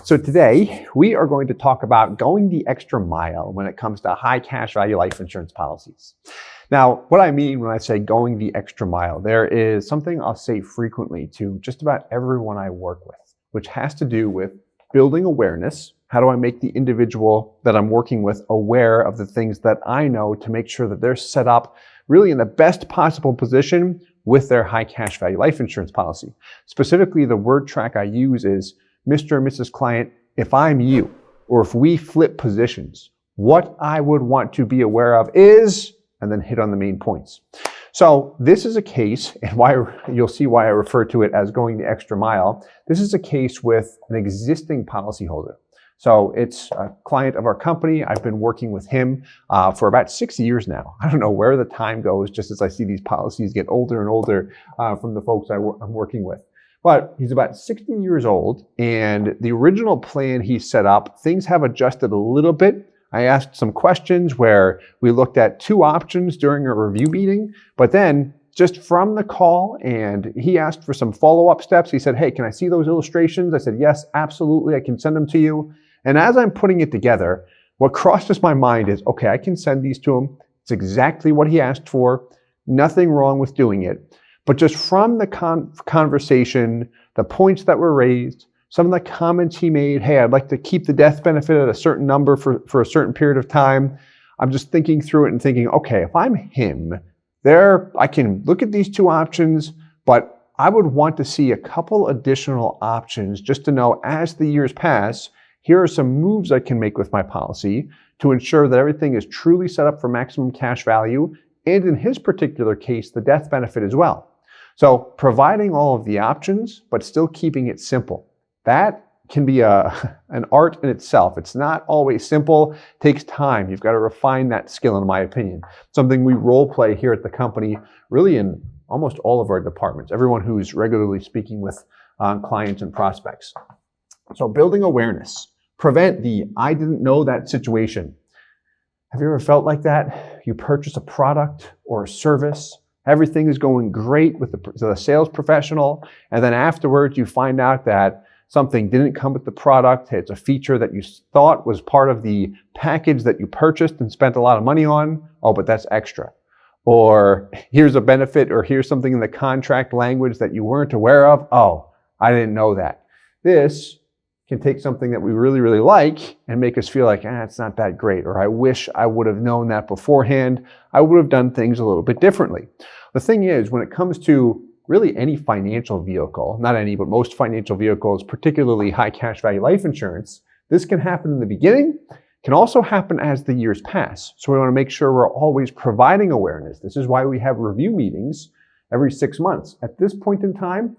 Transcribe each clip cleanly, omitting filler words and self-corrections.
So today we are going to talk about going the extra mile when it comes to high cash value life insurance policies. Now, what I mean when I say going the extra mile, there is something I'll say frequently to just about everyone I work with, which has to do with building awareness. How do I make the individual that I'm working with aware of the things that I know to make sure that they're set up really in the best possible position with their high cash value life insurance policy? Specifically, the word track I use is Mr. and Mrs. Client, if I'm you, or if we flip positions, what I would want to be aware of is, and then hit on the main points. So this is a case, and why you'll see why I refer to it as going the extra mile. This is a case with an existing policyholder. So it's a client of our company. I've been working with him for about 6 years now. I don't know where the time goes, just as I see these policies get older and older from the folks I'm working with. But he's about 60 years old, and the original plan he set up, things have adjusted a little bit. I asked some questions where we looked at two options during a review meeting, but then just from the call, and he asked for some follow-up steps. He said, hey, can I see those illustrations? I said, yes, absolutely, I can send them to you. And as I'm putting it together, what crosses my mind is, okay, I can send these to him. It's exactly what he asked for. Nothing wrong with doing it. But just from the conversation, the points that were raised, some of the comments he made, hey, I'd like to keep the death benefit at a certain number for a certain period of time. I'm just thinking through it and thinking, okay, if I'm him, I can look at these two options, but I would want to see a couple additional options just to know as the years pass, here are some moves I can make with my policy to ensure that everything is truly set up for maximum cash value, and in his particular case, the death benefit as well. So providing all of the options, but still keeping it simple. That can be an art in itself. It's not always simple. It takes time. You've got to refine that skill, in my opinion. Something we role play here at the company, really in almost all of our departments, everyone who's regularly speaking with clients and prospects. So building awareness, prevent the I didn't know that situation. Have you ever felt like that? You purchase a product or a service, everything is going great with the sales professional, and then afterwards you find out that something didn't come with the product. It's a feature that you thought was part of the package that you purchased and spent a lot of money on. Oh, but that's extra. Or here's a benefit, or here's something in the contract language that you weren't aware of. Oh, I didn't know that. This can take something that we really, really like and make us feel like, it's not that great, or I wish I would have known that beforehand. I would have done things a little bit differently. The thing is, when it comes to really any financial vehicle, not any, but most financial vehicles, particularly high cash value life insurance, this can happen in the beginning, can also happen as the years pass. So we want to make sure we're always providing awareness. This is why we have review meetings every 6 months. At this point in time,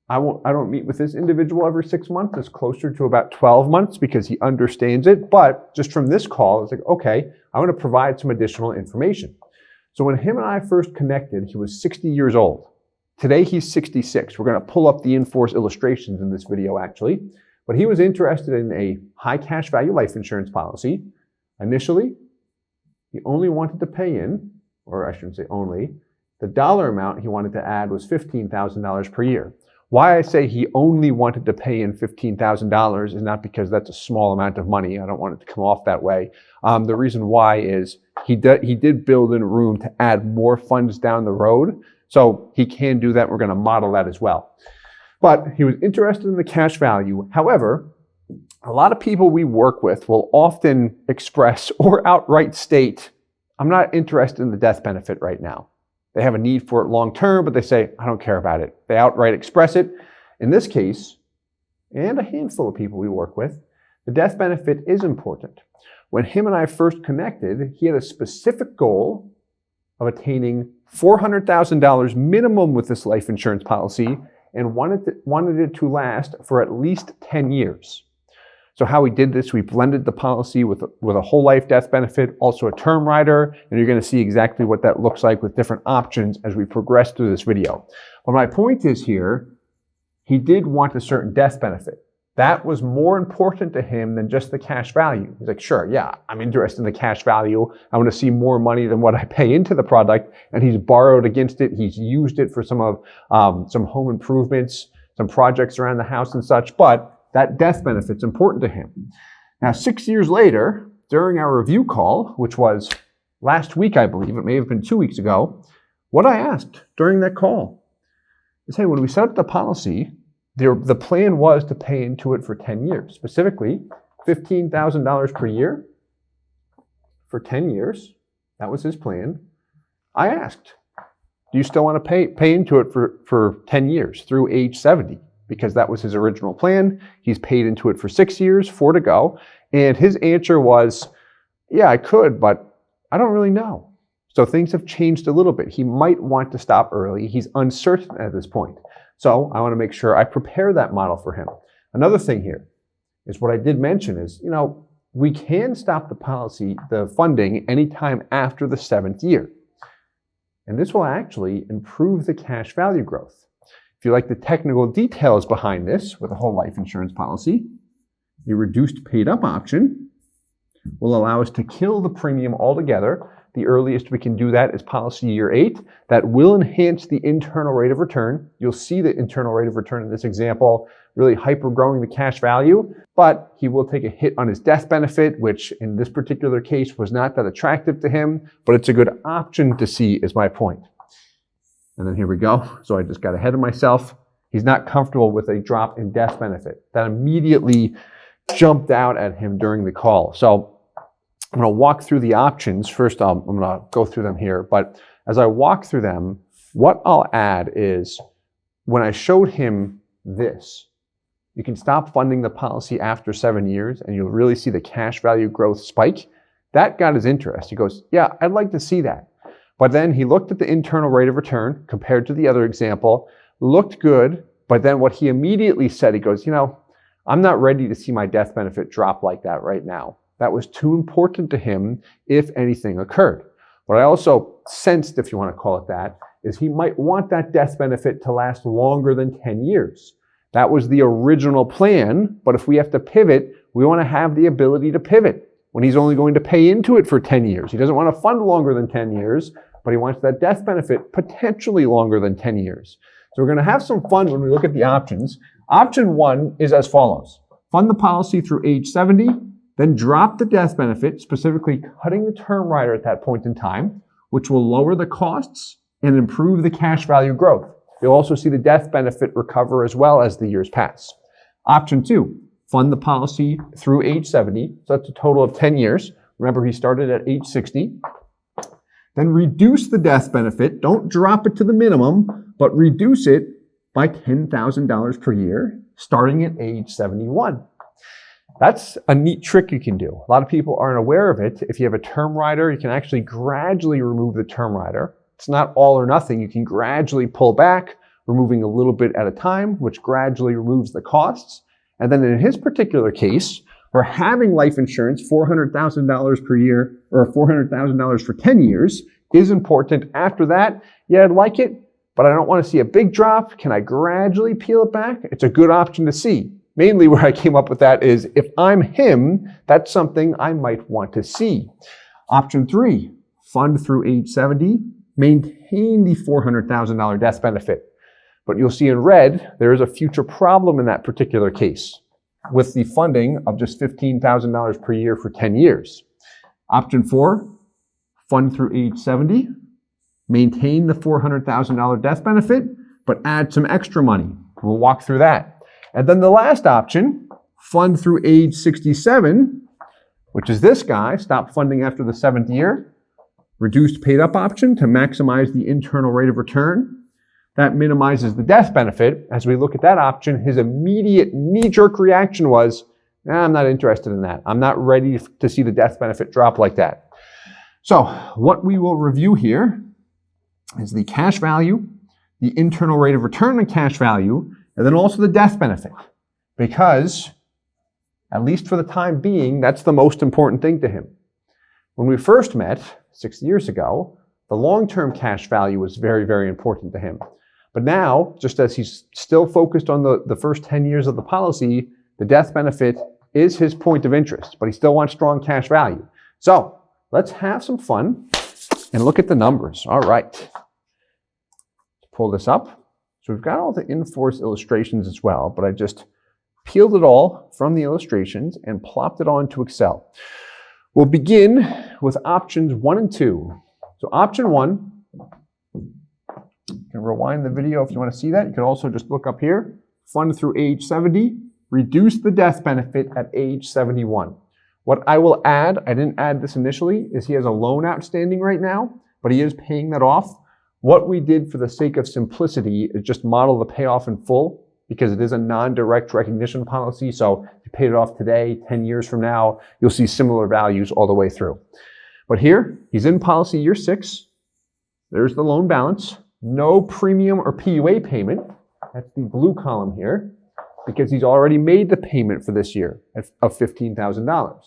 I don't meet with this individual every 6 months. It's closer to about 12 months because he understands it. But just from this call, it's like, okay, I want to provide some additional information. So when him and I first connected, he was 60 years old. Today, he's 66. We're going to pull up the in-force illustrations in this video, actually. But he was interested in a high cash value life insurance policy. Initially, he only wanted to pay in, or I shouldn't say only, the dollar amount he wanted to add was $15,000 per year. Why I say he only wanted to pay in $15,000 is not because that's a small amount of money. I don't want it to come off that way. The reason why is he did build in room to add more funds down the road. So he can do that. We're going to model that as well. But he was interested in the cash value. However, a lot of people we work with will often express or outright state, I'm not interested in the death benefit right now. They have a need for it long term, but they say, I don't care about it. They outright express it. In this case, and a handful of people we work with, the death benefit is important. When him and I first connected, he had a specific goal of attaining $400,000 minimum with this life insurance policy and wanted it to last for at least 10 years. So how we did this, we blended the policy with a whole life death benefit, also a term rider, and you're going to see exactly what that looks like with different options as we progress through this video. But my point is here, he did want a certain death benefit. That was more important to him than just the cash value. He's like, sure, yeah, I'm interested in the cash value. I want to see more money than what I pay into the product. And he's borrowed against it. He's used it for some home improvements, some projects around the house and such. But that death benefit's important to him. Now, 6 years later, during our review call, which was last week, I believe, it may have been 2 weeks ago, what I asked during that call is, hey, when we set up the policy, the plan was to pay into it for 10 years, specifically $15,000 per year for 10 years. That was his plan. I asked, do you still want to pay into it for 10 years through age 70? Because that was his original plan. He's paid into it for 6 years, 4 to go. And his answer was, yeah, I could, but I don't really know. So things have changed a little bit. He might want to stop early. He's uncertain at this point. So I want to make sure I prepare that model for him. Another thing here is what I did mention is, we can stop the funding anytime after the 7th year. And this will actually improve the cash value growth. If you like the technical details behind this with a whole life insurance policy, the reduced paid up option will allow us to kill the premium altogether. The earliest we can do that is policy year 8. That will enhance the internal rate of return. You'll see the internal rate of return in this example, really hyper growing the cash value, but he will take a hit on his death benefit, which in this particular case was not that attractive to him, but it's a good option to see is my point. And then here we go. So I just got ahead of myself. He's not comfortable with a drop in death benefit. That immediately jumped out at him during the call. So I'm going to walk through the options. First, I'm going to go through them here. But as I walk through them, what I'll add is when I showed him this, you can stop funding the policy after 7 years and you'll really see the cash value growth spike. That got his interest. He goes, yeah, I'd like to see that. But then he looked at the internal rate of return compared to the other example, looked good. But then what he immediately said, he goes, I'm not ready to see my death benefit drop like that right now. That was too important to him if anything occurred. What I also sensed, if you want to call it that, is he might want that death benefit to last longer than 10 years. That was the original plan, but if we have to pivot, we want to have the ability to pivot when he's only going to pay into it for 10 years. He doesn't want to fund longer than 10 years, but he wants that death benefit potentially longer than 10 years. So we're going to have some fun when we look at the options. Option 1 is as follows. Fund the policy through age 70, then drop the death benefit, specifically cutting the term rider at that point in time, which will lower the costs and improve the cash value growth. You'll also see the death benefit recover as well as the years pass. Option 2, fund the policy through age 70. So that's a total of 10 years. Remember, he started at age 60. Then reduce the death benefit. Don't drop it to the minimum, but reduce it by $10,000 per year, starting at age 71. That's a neat trick you can do. A lot of people aren't aware of it. If you have a term rider, you can actually gradually remove the term rider. It's not all or nothing. You can gradually pull back, removing a little bit at a time, which gradually removes the costs. And then in his particular case, for having life insurance, $400,000 per year or $400,000 for 10 years is important. After that, yeah, I'd like it, but I don't want to see a big drop. Can I gradually peel it back? It's a good option to see. Mainly where I came up with that is if I'm him, that's something I might want to see. Option 3, fund through age 70, maintain the $400,000 death benefit. But you'll see in red, there is a future problem in that particular case with the funding of just $15,000 per year for 10 years. Option 4, fund through age 70, maintain the $400,000 death benefit, but add some extra money. We'll walk through that. And then the last option, fund through age 67, which is this guy, stop funding after the 7th year, reduced paid up option to maximize the internal rate of return. That minimizes the death benefit. As we look at that option, his immediate knee-jerk reaction was, I'm not interested in that. I'm not ready to see the death benefit drop like that. So what we will review here is the cash value, the internal rate of return on cash value, and then also the death benefit, because at least for the time being, that's the most important thing to him. When we first met 6 years ago, the long-term cash value was very, very important to him. But now, just as he's still focused on the first 10 years of the policy, the death benefit is his point of interest, but he still wants strong cash value. So let's have some fun and look at the numbers. All right. Let's pull this up. So we've got all the in-force illustrations as well, but I just peeled it all from the illustrations and plopped it onto Excel. We'll begin with options 1 and 2. So option 1, you can rewind the video if you want to see that. You can also just look up here, fund through age 70, reduce the death benefit at age 71. What I will add, I didn't add this initially, is he has a loan outstanding right now, but he is paying that off. What we did for the sake of simplicity is just model the payoff in full, because it is a non-direct recognition policy. So if you paid it off today, 10 years from now, you'll see similar values all the way through. But here, he's in policy year 6. There's the loan balance. No premium or PUA payment. That's the blue column here, because he's already made the payment for this year of $15,000.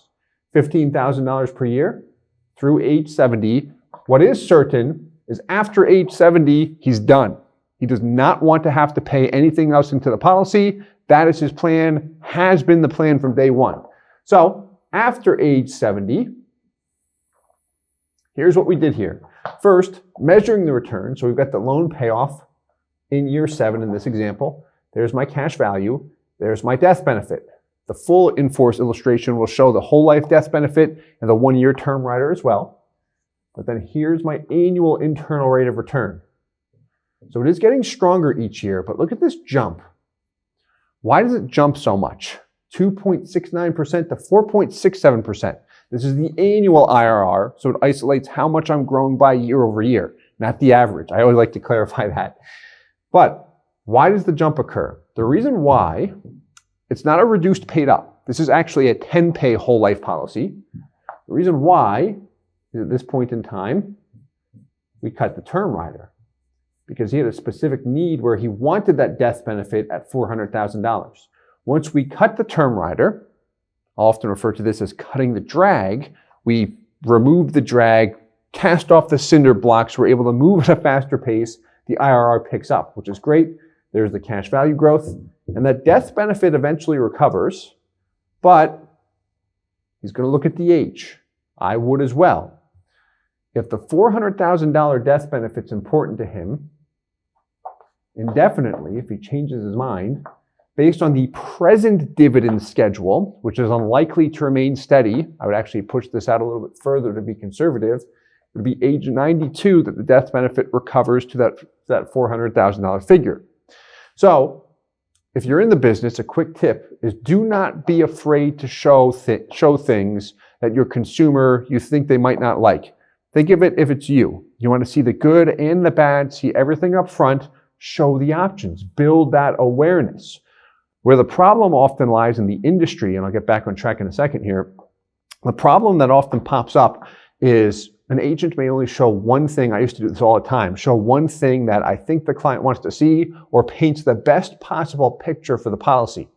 $15,000 per year through age 70. What is certain is after age 70, he's done. He does not want to have to pay anything else into the policy. That is his plan, has been the plan from day one. So after age 70, here's what we did here. First, measuring the return. So we've got the loan payoff in year 7 in this example. There's my cash value. There's my death benefit. The full in-force illustration will show the whole life death benefit and the 1-year term rider as well. But then here's my annual internal rate of return. So it is getting stronger each year, but look at this jump. Why does it jump so much? 2.69% to 4.67%. This is the annual IRR, so it isolates how much I'm growing by year over year, not the average. I always like to clarify that. But why does the jump occur? The reason why, it's not a reduced paid up. This is actually a 10-pay whole life policy. The reason why is at this point in time, we cut the term rider, because he had a specific need where he wanted that death benefit at $400,000. Once we cut the term rider, I'll often refer to this as cutting the drag. We removed the drag, cast off the cinder blocks, we're able to move at a faster pace. The IRR picks up, which is great. There's the cash value growth. And that death benefit eventually recovers, but he's going to look at the age. I would as well. If the $400,000 death benefit's important to him, indefinitely, if he changes his mind, based on the present dividend schedule, which is unlikely to remain steady, I would actually push this out a little bit further to be conservative, it would be age 92 that the death benefit recovers to that $400,000 figure. So, if you're in the business, a quick tip is do not be afraid to show things that your consumer, you think they might not like. Think of it if it's you. You want to see the good and the bad, see everything up front, show the options, build that awareness. Where the problem often lies in the industry, and I'll get back on track in a second here, the problem that often pops up is an agent may only show one thing. I used to do this all the time. Show one thing that I think the client wants to see or paints the best possible picture for the policy.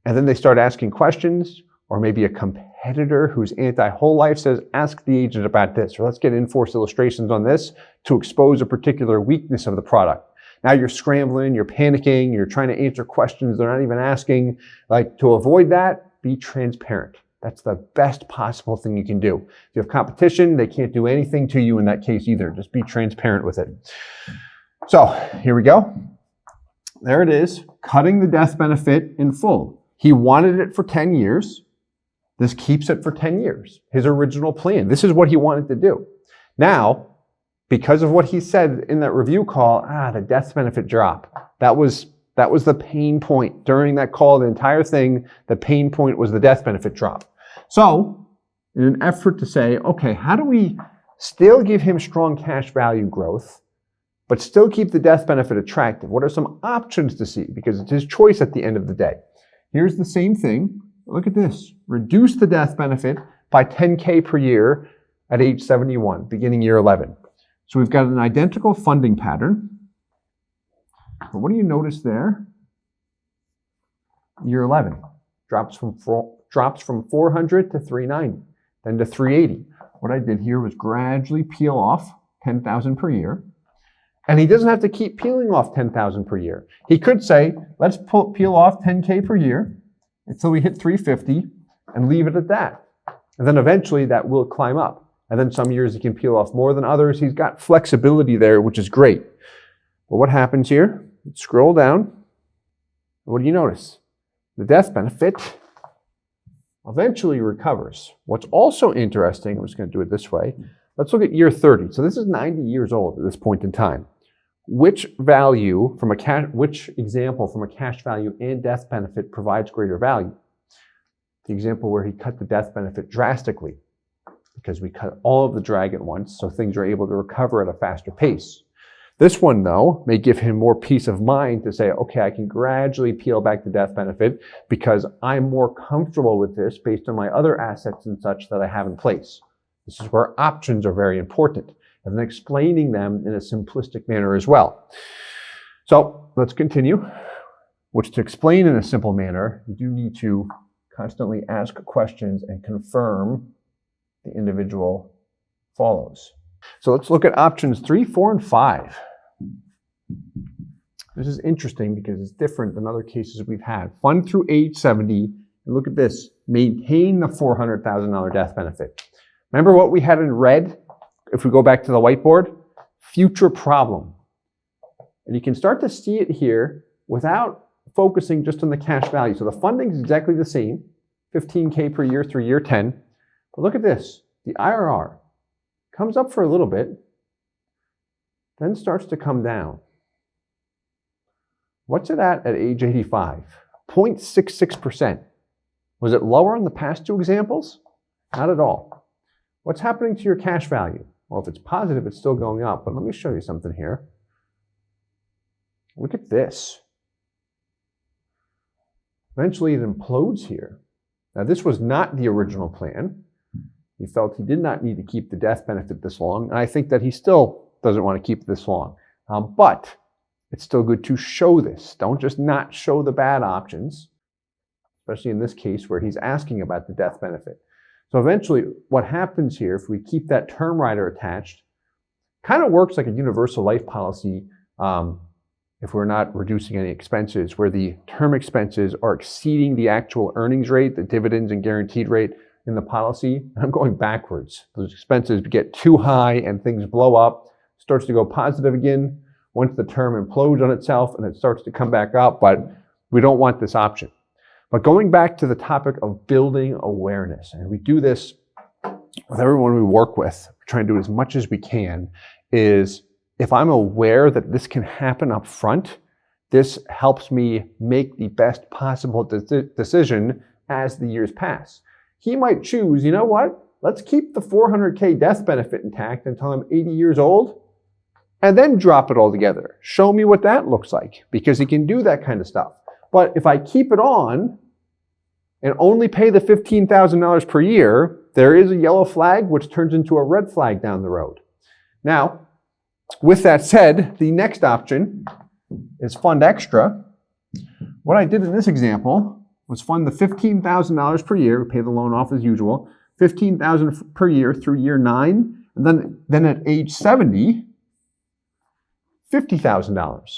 And then they start asking questions, or maybe a competitor who's anti-whole life says, ask the agent about this, or let's get in-force illustrations on this to expose a particular weakness of the product. Now you're scrambling, you're panicking, you're trying to answer questions they're not even asking. Like, to avoid that, be transparent. That's the best possible thing you can do. If you have competition, they can't do anything to you in that case either. Just be transparent with it. So here we go. There it is, cutting the death benefit in full. He wanted it for 10 years. This keeps it for 10 years. His original plan. This is what he wanted to do. Now, because of what he said in that review call, the death benefit drop. That was the pain point during that call, the entire thing. The pain point was the death benefit drop. So, in an effort to say, okay, how do we still give him strong cash value growth, but still keep the death benefit attractive? What are some options to see? Because it's his choice at the end of the day. Here's the same thing. Look at this. Reduce the death benefit by $10K per year at age 71, beginning year 11. So we've got an identical funding pattern. But what do you notice there? Year 11 drops from 400 to 390, then to 380. What I did here was gradually peel off 10,000 per year. And he doesn't have to keep peeling off 10,000 per year. He could say, let's peel off 10K per year until we hit 350 and leave it at that. And then eventually that will climb up. And then some years he can peel off more than others. He's got flexibility there, which is great. But what happens here? Scroll down. What do you notice? the death benefit eventually recovers. What's also interesting, I'm just going to do it this way. Let's look at year 30. So this is 90 years old at this point in time. Which example from a cash value and death benefit provides greater value? The example where he cut the death benefit drastically, because we cut all of the drag at once, so things are able to recover at a faster pace. This one, though, may give him more peace of mind to say, okay, I can gradually peel back the death benefit because I'm more comfortable with this based on my other assets and such that I have in place. This is where options are very important, and then explaining them in a simplistic manner as well. So let's continue. Which, to explain in a simple manner, you do need to constantly ask questions and confirm the individual follows. So let's look at options 3, 4, and 5. This is interesting because it's different than other cases we've had. Fund through age 70, and look at this, maintain the $400,000 death benefit. Remember what we had in red, if we go back to the whiteboard? Future problem. And you can start to see it here without focusing just on the cash value. So the funding is exactly the same, $15K per year through year 10. But look at this, the IRR comes up for a little bit, then starts to come down. What's it at age 85? 0.66%. Was it lower in the past two examples? Not at all. What's happening to your cash value? Well, if it's positive, it's still going up, but let me show you something here. Look at this. Eventually, it implodes here. Now, this was not the original plan. He felt he did not need to keep the death benefit this long, and I think that he still doesn't want to keep it this long. But it's still good to show this. Don't just not show the bad options, especially in this case where he's asking about the death benefit. So eventually, what happens here, if we keep that term rider attached, kind of works like a universal life policy if we're not reducing any expenses, where the term expenses are exceeding the actual earnings rate, the dividends and guaranteed rate in the policy. I'm going backwards. Those expenses get too high and things blow up, starts to go positive again once the term implodes on itself and it starts to come back up, but we don't want this option. But going back to the topic of building awareness, and we do this with everyone we work with, we're trying to do as much as we can, is if I'm aware that this can happen up front, this helps me make the best possible decision as the years pass. He might choose, you know what? Let's keep the $400K death benefit intact until I'm 80 years old and then drop it all together. Show me what that looks like, because he can do that kind of stuff. But if I keep it on and only pay the $15,000 per year, there is a yellow flag which turns into a red flag down the road. Now, with that said, the next option is fund extra. What I did in this example was fund the $15,000 per year, pay the loan off as usual, $15,000 per year through year 9, and then at age 70, $50,000.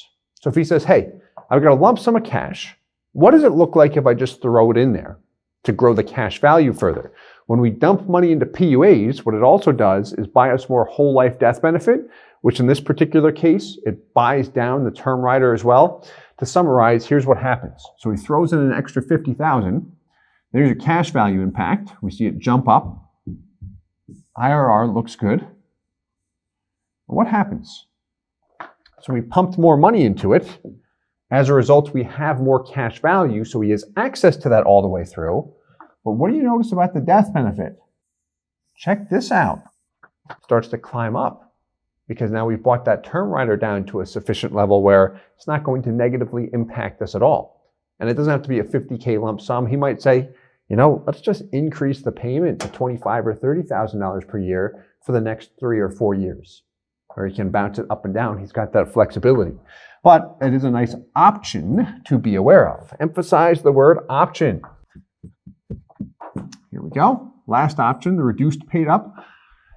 So if he says, hey, I've got a lump sum of cash, what does it look like if I just throw it in there to grow the cash value further? When we dump money into PUAs, what it also does is buy us more whole life death benefit, which in this particular case, it buys down the term rider as well. To summarize, here's what happens. So he throws in an extra $50,000. There's your cash value impact. We see it jump up. IRR looks good. What happens? So we pumped more money into it. As a result, we have more cash value, so he has access to that all the way through. But what do you notice about the death benefit? Check this out. It starts to climb up, because now we've brought that term rider down to a sufficient level where it's not going to negatively impact us at all. And it doesn't have to be a $50K lump sum. He might say, you know, let's just increase the payment to $25,000 or $30,000 per year for the next 3 or 4 years. Or he can bounce it up and down. He's got that flexibility. But it is a nice option to be aware of. Emphasize the word option. Here we go. Last option, the reduced paid up,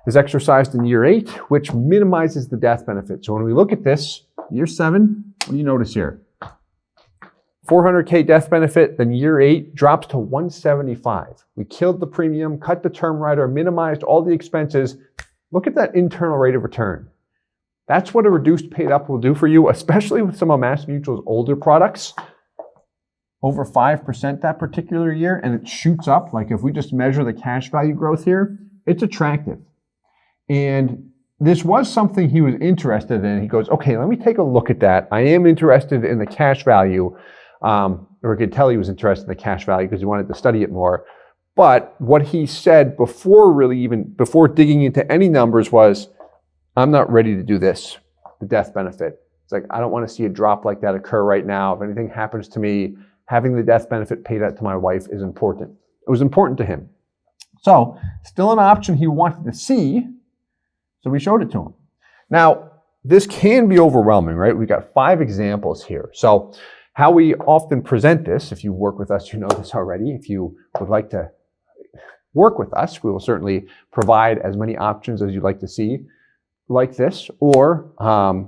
is exercised in year 8, which minimizes the death benefit. So when we look at this, year 7, what do you notice here? $400K death benefit, then year 8 drops to $175. We killed the premium, cut the term rider, minimized all the expenses. Look at that internal rate of return. That's what a reduced paid up will do for you, especially with some of MassMutual's older products. over 5% that particular year, and it shoots up. Like if we just measure the cash value growth here, it's attractive. And this was something he was interested in. He goes, okay, let me take a look at that. I am interested in the cash value, or we could tell he was interested in the cash value because he wanted to study it more. But what he said before digging into any numbers was, I'm not ready to do this, the death benefit. It's like, I don't want to see a drop like that occur right now. If anything happens to me, having the death benefit paid out to my wife is important. It was important to him. So, still an option he wanted to see, so we showed it to him. Now, this can be overwhelming, right? We've got 5 examples here. So, how we often present this, if you work with us, you know this already. If you would like to work with us, we will certainly provide as many options as you'd like to see, like this, or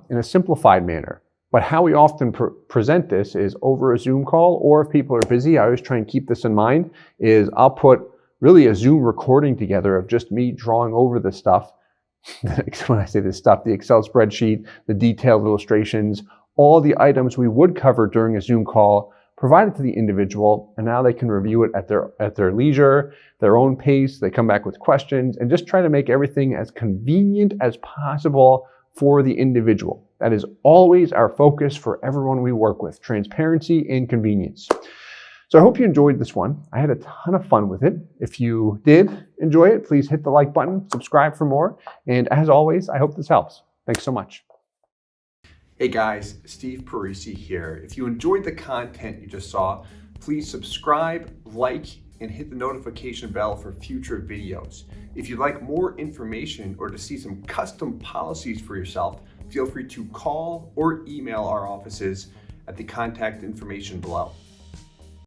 in a simplified manner. But how we often present this is over a Zoom call, or if people are busy, I always try and keep this in mind, is I'll put really a Zoom recording together of just me drawing over the stuff. When I say this stuff, the Excel spreadsheet, the detailed illustrations, all the items we would cover during a Zoom call, provided to the individual, and now they can review it at their leisure, their own pace. They come back with questions and just try to make everything as convenient as possible for the individual. That is always our focus for everyone we work with, transparency and convenience. So I hope you enjoyed this one. I had a ton of fun with it. If you did enjoy it, please hit the like button, subscribe for more, and as always, I hope this helps. Thanks so much. Hey guys, Steve Parisi here. If you enjoyed the content you just saw, please subscribe, like, and hit the notification bell for future videos. If you'd like more information or to see some custom policies for yourself, feel free to call or email our offices at the contact information below.